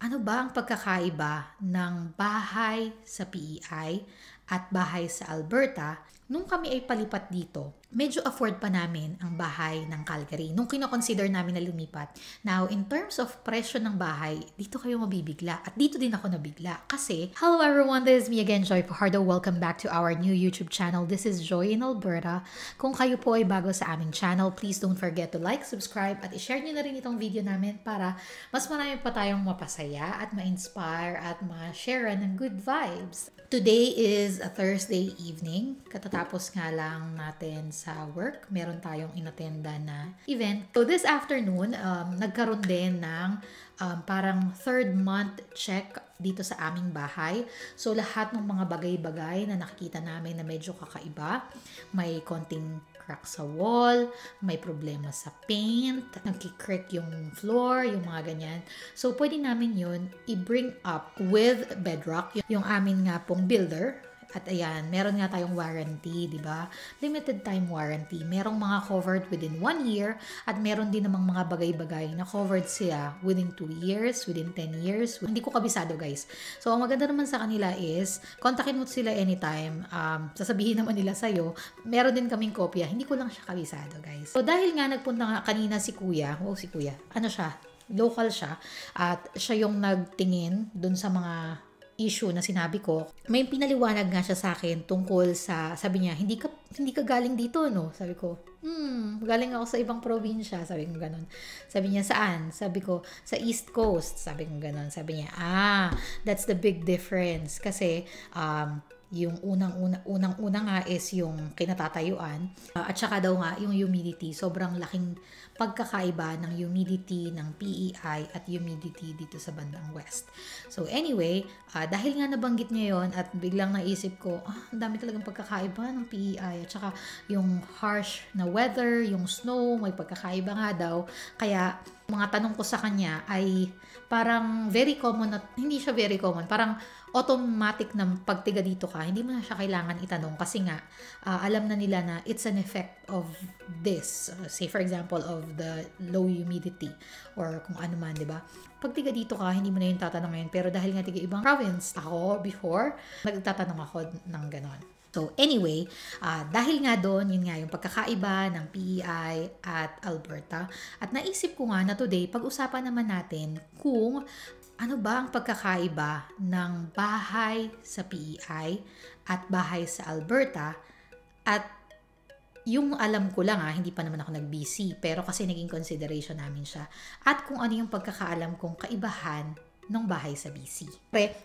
Ano ba ang pagkakaiba ng bahay sa PEI at bahay sa Alberta? Nung kami ay palipat dito, medyo afford pa namin ang bahay ng Calgary. Nung kinoconsider namin na lumipat. Now, in terms of presyo ng bahay, dito kayo mabibigla. At dito din ako nabigla. Kasi, hello everyone, this is me again, Joy Fajardo. Welcome back to our new YouTube channel. This is Joy in Alberta. Kung kayo po ay bago sa aming channel, please don't forget to like, subscribe, at i-share nyo na rin itong video namin para mas marami pa tayong mapasaya at ma-inspire at ma-share ng good vibes. Today is a Thursday evening. Katatapos nga lang natin sa work. Meron tayong inattenda na event. So this afternoon, nagkaroon din ng parang third month check dito sa aming bahay. So lahat ng mga bagay-bagay na nakikita namin na medyo kakaiba, may konting crack sa wall, may problema sa paint, nagkikrick yung floor, yung mga ganyan. So, pwede namin yun i-bring up with Bedrock, yung amin nga pong builder. At ayan, meron nga tayong warranty, di ba? Limited time warranty. Merong mga covered within 1 year at meron din namang mga bagay-bagay na covered sila within 2 years, within 10 years. Hindi ko kabisado, guys. So, ang maganda naman sa kanila is, kontakin mo sila anytime. Sasabihin naman nila sa'yo, meron din kaming kopya. Hindi ko lang siya kabisado, guys. So, dahil nga nagpunta nga kanina si Kuya, ano siya? Local siya. At siya yung nagtingin dun sa mga issue na sinabi ko, may pinaliwanag nga siya sa akin tungkol sa, sabi niya, hindi ka galing dito, no? Sabi ko, galing ako sa ibang probinsya. Sabi ko ganun. Sabi niya, saan? Sabi ko, sa East Coast. Sabi ko ganun. Sabi niya, that's the big difference. Kasi, yung unang-una nga is yung kinatatayuan. At saka daw nga, yung humidity. Sobrang laking pagkakaiba ng humidity ng PEI at humidity dito sa bandang west. So anyway, dahil nga nabanggit niya yon at biglang naisip ko, ang dami talagang pagkakaiba ng PEI. At saka yung harsh na weather, yung snow, may pagkakaiba nga daw. Kaya mga tanong ko sa kanya ay parang very common, hindi siya very common, parang automatic na pagtiga dito ka, hindi mo na siya kailangan itanong kasi nga alam na nila na it's an effect of this. Say for example of the low humidity or kung ano man, di ba? Pag tiga dito ka, hindi mo na yung tatanungin. Pero dahil nga tiga ibang province, ako before, nagtatanong ako ng ganon. So anyway, dahil nga doon, yun nga yung pagkakaiba ng PEI at Alberta. At naisip ko nga na today, pag-usapan naman natin kung ano ba ang pagkakaiba ng bahay sa PEI at bahay sa Alberta. At yung alam ko lang hindi pa naman ako nag-BC, pero kasi naging consideration namin siya. At kung ano yung pagkakaalam kong kaibahan ng bahay sa BC.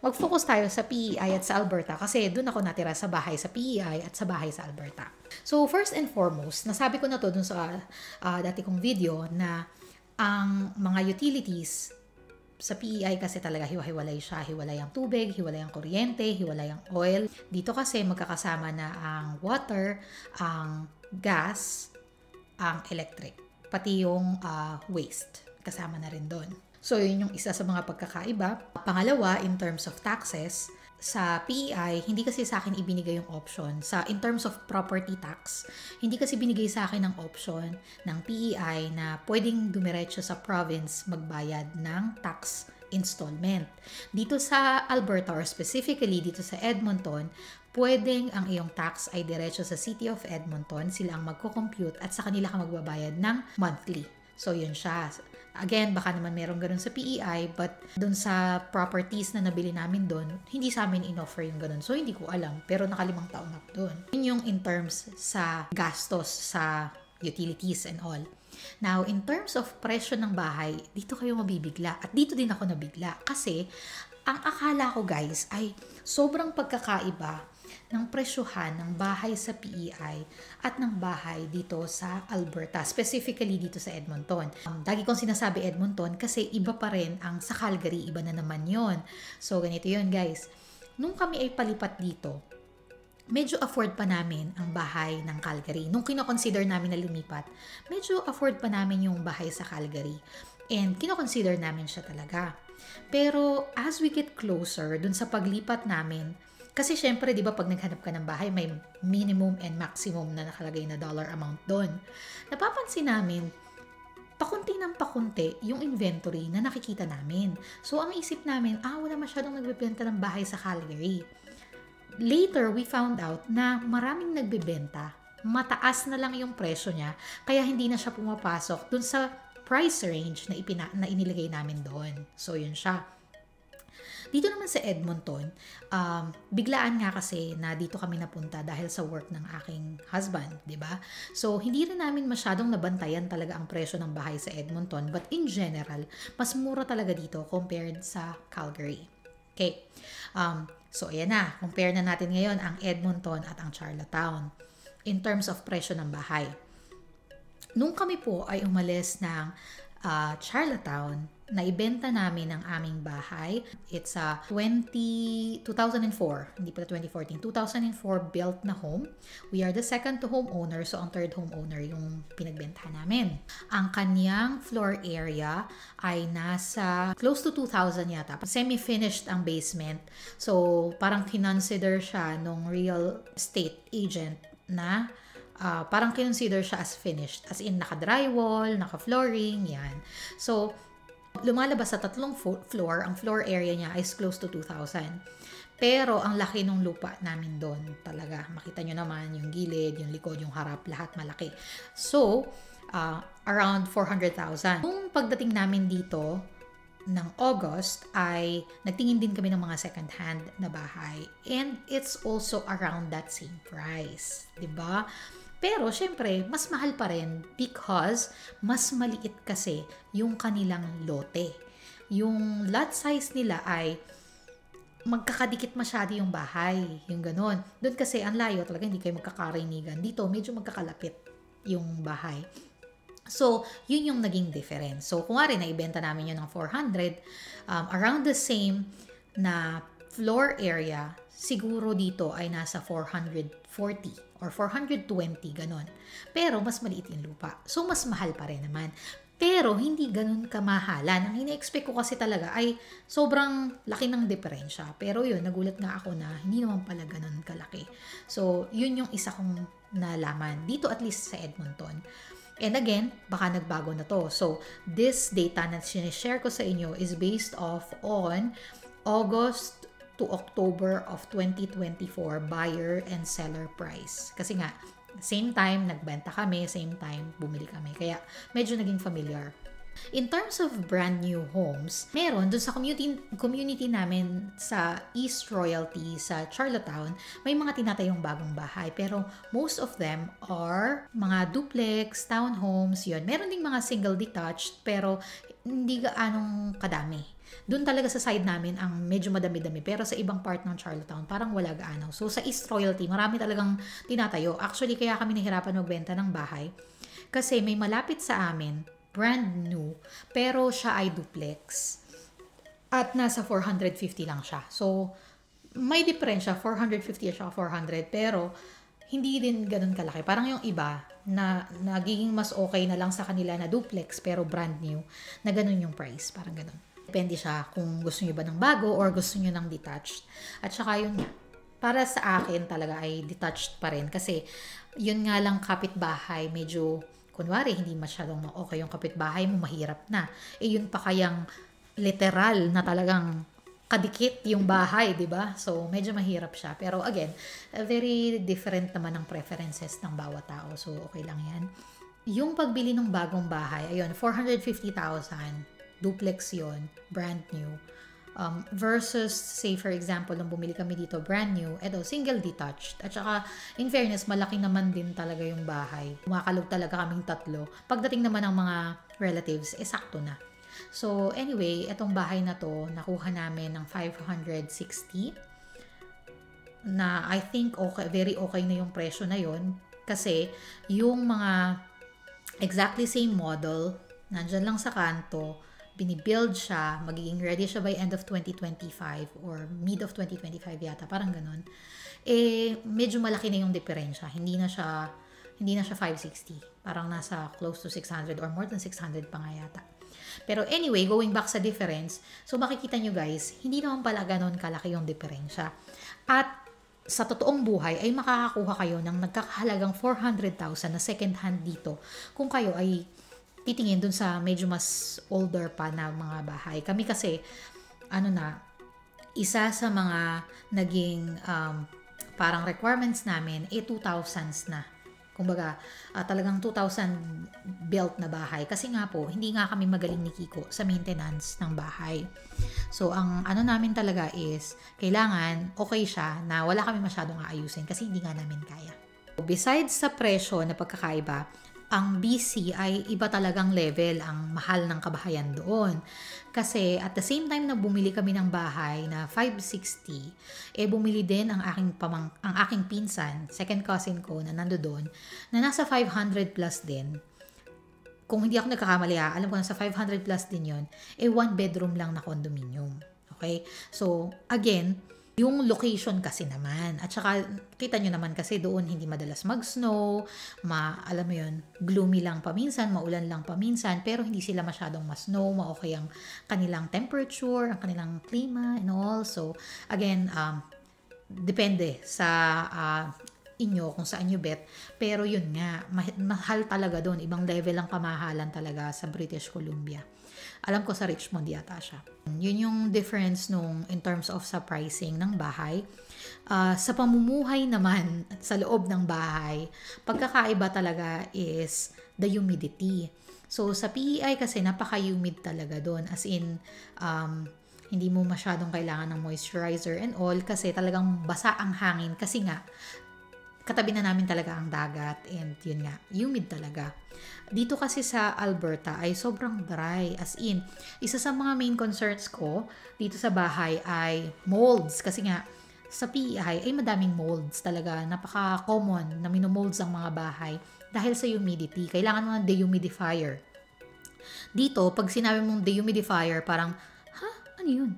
Mag-focus tayo sa PEI at sa Alberta kasi doon ako natira sa bahay sa PEI at sa bahay sa Alberta. So first and foremost, nasabi ko na to dun sa dati kong video na ang mga utilities sa PEI kasi talaga hiwa-hiwalay siya. Hiwalay ang tubig, hiwalay ang kuryente, hiwalay ang oil. Dito kasi magkakasama na ang water, ang gas, ang electric. Pati yung waste. Kasama na rin doon. So, yun yung isa sa mga pagkakaiba. Pangalawa, in terms of taxes, sa PEI, hindi kasi sa akin ibinigay yung option. In terms of property tax, hindi kasi binigay sa akin ang option ng PEI na pwedeng dumiretso sa province magbayad ng tax installment. Dito sa Alberta or specifically dito sa Edmonton, pwedeng ang iyong tax ay diretso sa City of Edmonton. Sila ang magko-compute at sa kanila ka magbabayad ng monthly. So, yun siya. Again, baka naman merong ganun sa PEI, but dun sa properties na nabili namin dun, hindi sa amin in-offer yung ganun. So, hindi ko alam. Pero nakalimang taon na dun. Yun yung in terms sa gastos sa utilities and all. Now, in terms of presyo ng bahay, dito kayo mabibigla. At dito din ako nabigla. Kasi, ang akala ko guys ay sobrang pagkakaiba ng presyuhan ng bahay sa PEI at ng bahay dito sa Alberta, specifically dito sa Edmonton. Lagi kong sinasabi Edmonton kasi iba pa rin ang sa Calgary, iba na naman yon. So, ganito yun guys. Nung kami ay palipat dito, medyo afford pa namin ang bahay ng Calgary. Nung kinoconsider namin na lumipat, medyo afford pa namin yung bahay sa Calgary. And kinoconsider namin siya talaga. Pero as we get closer dun sa paglipat namin, kasi syempre, di ba, pag naghanap ka ng bahay, may minimum and maximum na nakalagay na dollar amount doon. Napapansin namin, pakunti ng pakunti yung inventory na nakikita namin. So, ang isip namin, wala masyadong nagbebenta ng bahay sa Calgary. Later, we found out na maraming nagbebenta. Mataas na lang yung presyo niya, kaya hindi na siya pumapasok dun sa price range na inilagay namin doon. So, yun siya. Dito naman sa Edmonton, biglaan nga kasi na dito kami napunta dahil sa work ng aking husband, di ba? So, hindi rin namin masyadong nabantayan talaga ang presyo ng bahay sa Edmonton, but in general, mas mura talaga dito compared sa Calgary. Okay. So, ayan na. Compare na natin ngayon ang Edmonton at ang Charlottetown in terms of presyo ng bahay. Nung kami po ay umalis ng Charlottetown, naibenta namin ang aming bahay. It's a 2004, hindi pala 2014, 2004 built na home. We are the second to homeowner, so ang third homeowner yung pinagbenta namin. Ang kanyang floor area ay nasa close to 2,000 yata. Semi-finished ang basement. So, parang kinonsider siya nung real estate agent na parang kinonsider siya as finished. As in, naka-drywall, naka-flooring, yan. So, lumalabas sa 3 floor, ang floor area niya is close to 2,000. Pero, ang laki ng lupa namin doon talaga. Makita nyo naman, yung gilid, yung likod, yung harap, lahat malaki. So, around 400,000. Nung pagdating namin dito, ng August, ay nagtingin din kami ng mga second-hand na bahay. And it's also around that same price. Diba? Pero, syempre, mas mahal pa rin because mas maliit kasi yung kanilang lote. Yung lot size nila ay magkakadikit masyado yung bahay. Yung ganon. Doon kasi ang layo talaga, hindi kayo magkakarinigan. Dito, medyo magkakalapit yung bahay. So, yun yung naging difference. So, kung nga rin, naibenta namin yun ng 400, around the same na floor area, siguro dito ay nasa 440 or 420, ganon. Pero, mas maliit yung lupa. So, mas mahal pa rin naman. Pero, hindi ganon kamahalan. Ang ina-expect ko kasi talaga ay sobrang laki ng diferensya. Pero yun, nagulat nga ako na hindi naman pala ganon kalaki. So, yun yung isa kong nalaman. Dito at least sa Edmonton. And again, baka nagbago na to. So, this data na sinishare ko sa inyo is based off on August to October of 2024 buyer and seller price. Kasi nga, same time, nagbenta kami, same time, bumili kami. Kaya, medyo naging familiar. In terms of brand new homes, meron dun sa community namin sa East Royalty sa Charlottetown, may mga tinatayong bagong bahay. Pero most of them are mga duplex, townhomes, yun. Meron ding mga single detached, pero hindi gaanong kadami. Doon talaga sa side namin ang medyo madami-dami. Pero sa ibang part ng Charlottetown, parang wala gaano. So sa East Royalty, marami talagang tinatayo. Actually, kaya kami nahirapan magbenta ng bahay. Kasi may malapit sa amin, brand new, pero siya ay duplex. At nasa 450 lang siya. So, may diferensya, 450 at saka 400, pero hindi din ganun kalaki. Parang yung iba, na nagiging mas okay na lang sa kanila na duplex, pero brand new, na ganun yung price. Parang ganun. Depende siya kung gusto nyo ba ng bago or gusto nyo ng detached. At saka yun nga, para sa akin talaga ay detached pa rin. Kasi yun nga lang kapitbahay, medyo kunwari, hindi masyadong okay yung kapitbahay mo, mahirap na. Yun pa kayang literal na talagang kadikit yung bahay, di ba? So, medyo mahirap siya. Pero again, very different naman ang preferences ng bawat tao. So, okay lang yan. Yung pagbili ng bagong bahay, ayun, 450,000, duplex yon, brand new. Versus, say for example, nung bumili kami dito, brand new, eto, single detached. At saka, in fairness, malaki naman din talaga yung bahay. Kumakalog talaga kaming 3. Pagdating naman ng mga relatives, sakto na. So, anyway, etong bahay na to, nakuha namin ng 560. Na I think okay, very okay na yung presyo na yon. Kasi, yung mga exactly same model, nandyan lang sa kanto, binibuild siya, magiging ready siya by end of 2025 or mid of 2025 yata, parang ganun. Medyo malaki na yung diferensya. Hindi na siya 560. Parang nasa close to 600 or more than 600 pa nga yata. Pero anyway, going back sa difference, so makikita nyo guys, hindi naman pala ganun kalaki yung diferensya. At sa totoong buhay ay makakakuha kayo ng nagkakahalagang 400,000 na second hand dito kung kayo ay titingin dun sa medyo mas older pa na mga bahay. Kami kasi, isa sa mga naging parang requirements namin, 2000s na. Kumbaga, talagang 2000 built na bahay. Kasi nga po, hindi nga kami magaling ni Kiko sa maintenance ng bahay. So, ang namin talaga is, kailangan okay siya na wala kami masyadong aayusin kasi hindi nga namin kaya. Besides sa presyo na pagkakaiba, ang BC ay iba talagang level, ang mahal ng kabahayan doon. Kasi at the same time na bumili kami ng bahay na 560, bumili din ang aking pinsan, second cousin ko na nando doon, na nasa 500 plus din. Kung hindi ako nagkakamali, alam ko na sa 500 plus din yon, one bedroom lang na condominium. Okay? So, again, yung location kasi naman. At saka, kita nyo naman kasi doon hindi madalas mag-snow, alam mo yun, gloomy lang paminsan, maulan lang paminsan, pero hindi sila masyadong ma-snow, ma-okay ang kanilang temperature, ang kanilang klima, and all. So, again, depende sa inyo kung saan nyo bet. Pero yun nga, mahal talaga doon. Ibang level ang kamahalan talaga sa British Columbia. Alam ko sa Richmond yata siya. Yun yung difference in terms of sa pricing ng bahay. Sa pamumuhay naman sa loob ng bahay, pagkakaiba talaga is the humidity. So sa PEI kasi napaka-humid talaga doon. As in, hindi mo masyadong kailangan ng moisturizer and all kasi talagang basa ang hangin kasi nga, katabi na namin talaga ang dagat and yun nga, humid talaga. Dito kasi sa Alberta ay sobrang dry. As in, isa sa mga main concerns ko dito sa bahay ay molds. Kasi nga, sa PEI ay madaming molds talaga. Napaka-common na minomolds ang mga bahay dahil sa humidity. Kailangan mo ng dehumidifier. Dito, pag sinabi mong dehumidifier, parang, ano yun?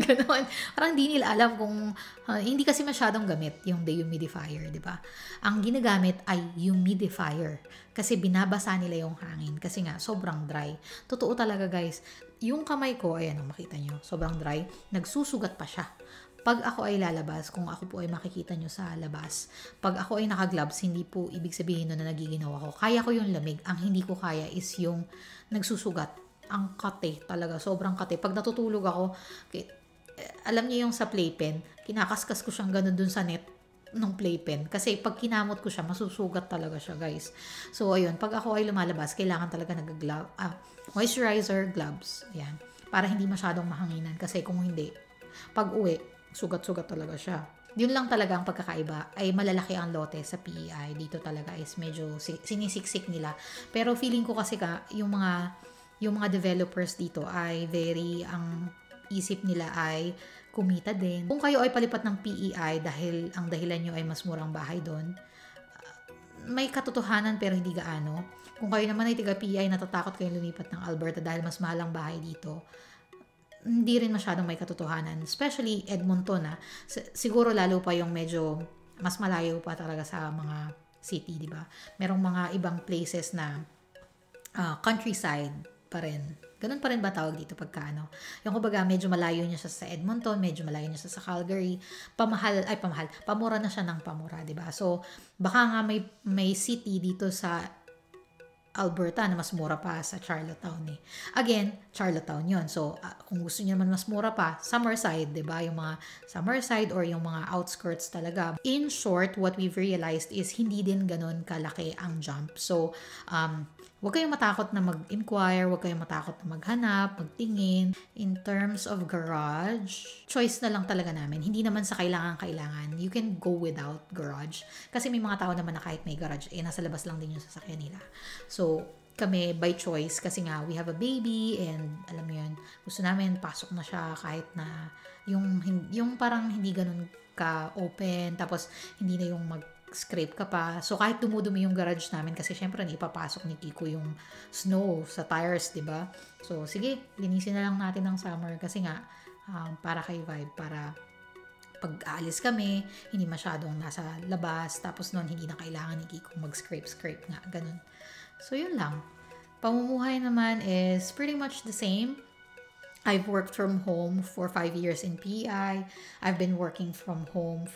Ganon. Parang hindi nila alam kung hindi kasi masyadong gamit yung dehumidifier, di ba? Ang ginagamit ay humidifier kasi binabasa nila yung hangin kasi nga sobrang dry. Totoo talaga guys, yung kamay ko, ayan makita nyo, sobrang dry, nagsusugat pa siya. Pag ako ay lalabas, kung ako po ay makikita nyo sa labas, pag ako ay naka-gloves, hindi po ibig sabihin na nagiginaw ako. Kaya ko yung lamig. Ang hindi ko kaya is yung nagsusugat. Ang kate talaga, sobrang kate. Pag natutulog ako, alam niyo yung sa playpen, kinakaskas ko siyang ganun dun sa net ng playpen. Kasi pag kinamot ko siya, masusugat talaga siya, guys. So, ayun, pag ako ay lumalabas, kailangan talaga moisturizer, gloves. Ayan. Para hindi masyadong mahanginan. Kasi kung hindi, pag uwi, sugat-sugat talaga siya. Yun lang talaga ang pagkakaiba ay malalaki ang lote sa PEI. Dito talaga is medyo sinisiksik nila. Pero feeling ko kasi yung mga developers dito ay ang isip nila ay kumita din. Kung kayo ay palipat ng PEI dahil ang dahilan nyo ay mas murang bahay doon, may katotohanan pero hindi gaano. Kung kayo naman ay tiga PEI, natatakot kayong lumipat ng Alberta dahil mas mahal ang bahay dito, hindi rin masyadong may katotohanan. Especially Edmonton siguro lalo pa yung medyo mas malayo pa talaga sa mga city, di ba? Merong mga ibang places na countryside pa rin. Ganun pa rin ba tawag dito pagka yung kumbaga medyo malayo niya siya sa Edmonton, medyo malayo niya siya sa Calgary, pamura na siya ng pamura, 'di ba? So baka nga may city dito sa Alberta na mas mura pa sa Charlottetown Again, Charlottetown 'yon. So kung gusto niyo naman mas mura pa, Summerside, 'di ba? Yung mga Summerside or yung mga outskirts talaga. In short, what we've realized is hindi din ganun kalaki ang jump. So huwag kayong matakot na mag-inquire, huwag kayong matakot na maghanap, magtingin. In terms of garage, choice na lang talaga namin. Hindi naman sa kailangan. You can go without garage. Kasi may mga tao naman na kahit may garage, nasa labas lang din yung sasakyan nila. So, kami by choice kasi nga we have a baby and alam mo yun, gusto namin pasok na siya kahit na yung parang hindi ganun ka open, tapos hindi na yung scrape ka pa. So, kahit dumudumi yung garage namin kasi syempre ipapasok ni Kiko yung snow sa tires, di ba? So, sige, linisin na lang natin ng summer kasi nga, para kay vibe, para pag aalis kami, hindi masyadong nasa labas, tapos noon hindi na kailangan ni Kiko mag-scrape nga, ganun. So, yun lang. Pamumuhay naman is pretty much the same. I've worked from home for 5 years in PEI. I've been working from home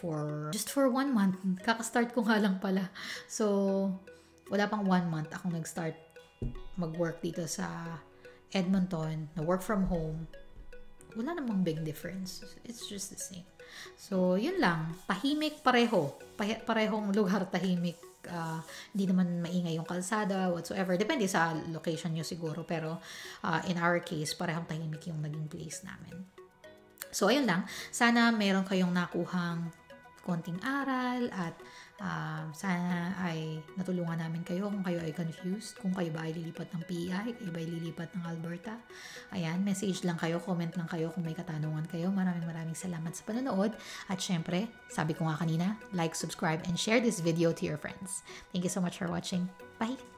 just for 1 month. Kaka-start ko nga lang pala. So, wala pang 1 month akong nag-start mag-work dito sa Edmonton, na work from home, wala namang big difference. It's just the same. So, yun lang. Tahimik pareho. Parehong lugar tahimik. Hindi naman maingay yung kalsada, whatsoever. Depende sa location nyo siguro. Pero, in our case, parehong tahimik yung naging place namin. So, ayun lang. Sana meron kayong nakuhang konting aral at sana ay natulungan namin kayo kung kayo ay confused, kung kayo ba ay lilipat ng PEI, kayo ba ay lilipat ng Alberta. Ayan, message lang kayo, comment lang kayo kung may katanungan kayo. Maraming salamat sa panonood. At syempre, sabi ko nga kanina, like, subscribe, and share this video to your friends. Thank you so much for watching. Bye!